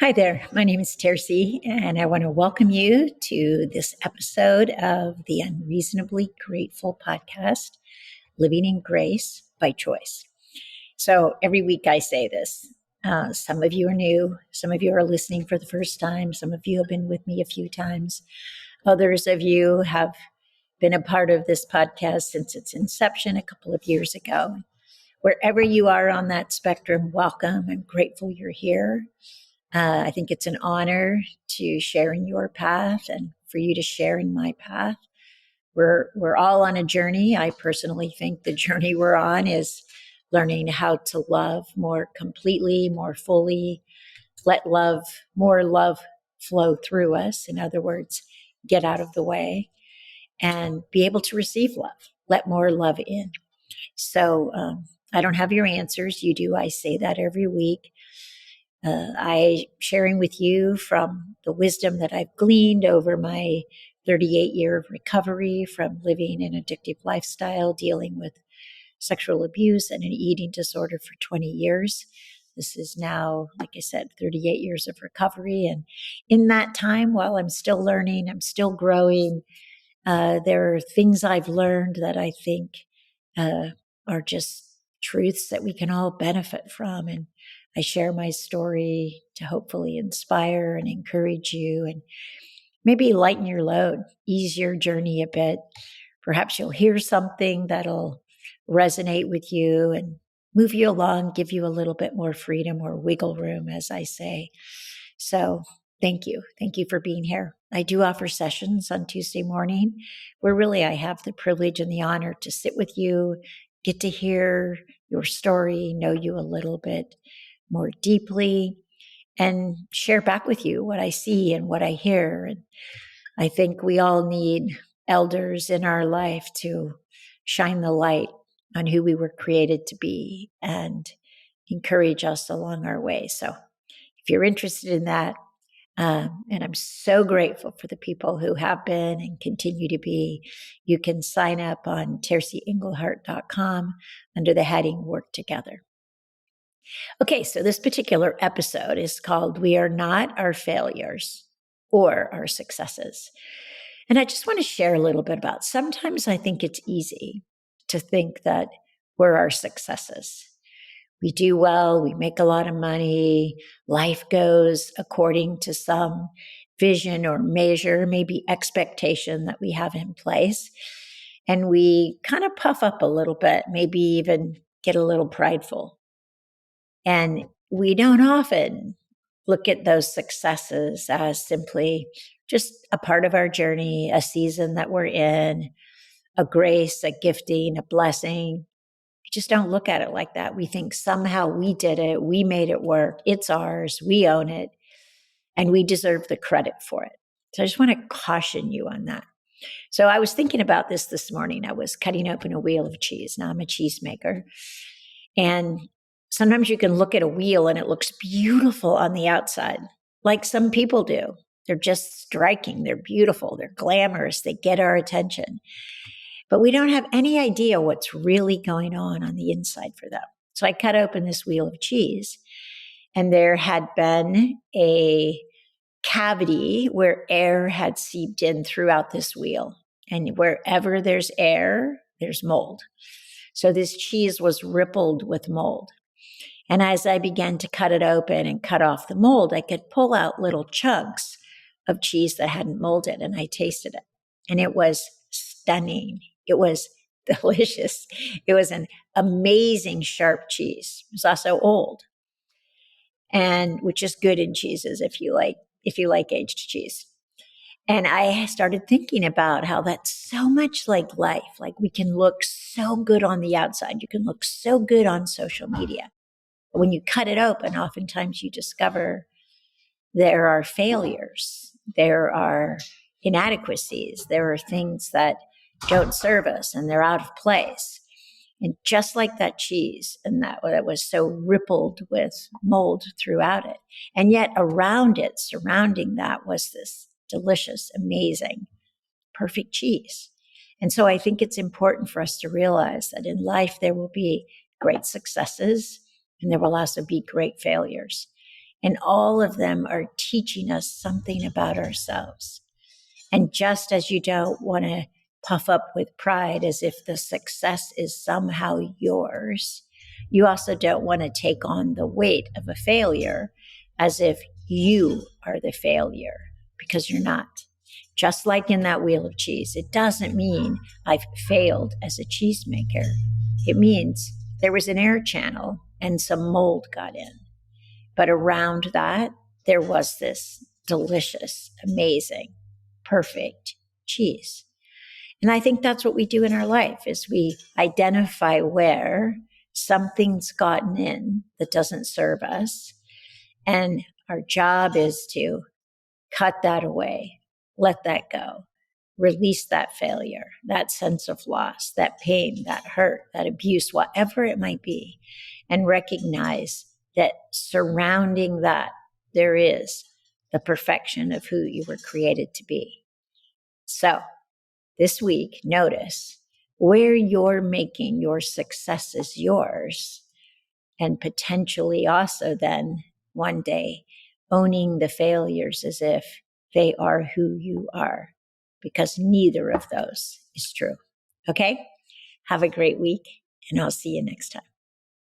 Hi there, my name is Tercy, and I want to welcome you to this episode of the Unreasonably Grateful podcast, Living in Grace by Choice. So every week I say this. Some of you are new, some of you are listening for the first time, some of you have been with me a few times, others of you have been a part of this podcast since its inception a couple of years ago. Wherever you are on that spectrum, welcome. I'm grateful you're here. I think it's an honor to share in your path and for you to share in my path. We're all on a journey. I personally think the journey we're on is learning how to love more completely, more fully, let more love flow through us. In other words, get out of the way and be able to receive love, let more love in. So I don't have your answers. You do. I say that every week. I sharing with you from the wisdom that I've gleaned over my 38 year of recovery from living an addictive lifestyle, dealing with sexual abuse and an eating disorder for 20 years. This is now, like I said, 38 years of recovery. And in that time, while I'm still learning, I'm still growing, there are things I've learned that I think are just truths that we can all benefit from. And I share my story to hopefully inspire and encourage you and maybe lighten your load, ease your journey a bit. Perhaps you'll hear something that'll resonate with you and move you along, give you a little bit more freedom or wiggle room, as I say. So thank you. Thank you for being here. I do offer sessions on Tuesday morning where really I have the privilege and the honor to sit with you, get to hear your story, know you a little bit more deeply, and share back with you what I see and what I hear. And I think we all need elders in our life to shine the light on who we were created to be and encourage us along our way. So if you're interested in that, and I'm so grateful for the people who have been and continue to be, you can sign up on tercyenglehart.com under the heading Work Together. Okay, so this particular episode is called We Are Not Our Failures or Our Successes. And I just want to share a little bit about sometimes I think it's easy to think that we're our successes. We do well, we make a lot of money, life goes according to some vision or measure, maybe expectation that we have in place. And we kind of puff up a little bit, maybe even get a little prideful. And we don't often look at those successes as simply just a part of our journey, a season that we're in, a grace, a gifting, a blessing. We just don't look at it like that. We think somehow we did it, we made it work, it's ours, we own it, and we deserve the credit for it. So I just want to caution you on that. So I was thinking about this morning. I was cutting open a wheel of cheese. Now I'm a cheesemaker. And sometimes you can look at a wheel and it looks beautiful on the outside, like some people do. They're just striking. They're beautiful. They're glamorous. They get our attention. But we don't have any idea what's really going on the inside for them. So I cut open this wheel of cheese, and there had been a cavity where air had seeped in throughout this wheel. And wherever there's air, there's mold. So this cheese was rippled with mold. And as I began to cut it open and cut off the mold, I could pull out little chunks of cheese that hadn't molded, and I tasted it. And it was stunning. It was delicious. It was an amazing sharp cheese. It was also old, and which is good in cheeses if you like aged cheese. And I started thinking about how that's so much like life. Like we can look so good on the outside. You can look so good on social media. But when you cut it open, oftentimes you discover there are failures. There are inadequacies. There are things that don't serve us and they're out of place. And just like that cheese, and that was so rippled with mold throughout it. And yet around it, surrounding that, was this delicious, amazing, perfect cheese. And so I think it's important for us to realize that in life there will be great successes and there will also be great failures. And all of them are teaching us something about ourselves. And just as you don't want to puff up with pride as if the success is somehow yours, you also don't want to take on the weight of a failure as if you are the failure, because you're not. Just like in that wheel of cheese, it doesn't mean I've failed as a cheesemaker. It means there was an air channel and some mold got in. But around that, there was this delicious, amazing, perfect cheese. And I think that's what we do in our life, is we identify where something's gotten in that doesn't serve us. And our job is to cut that away, let that go, release that failure, that sense of loss, that pain, that hurt, that abuse, whatever it might be, and recognize that surrounding that, there is the perfection of who you were created to be. So this week, notice where you're making your successes yours, and potentially also then one day owning the failures as if they are who you are, because neither of those is true. Okay? Have a great week, and I'll see you next time.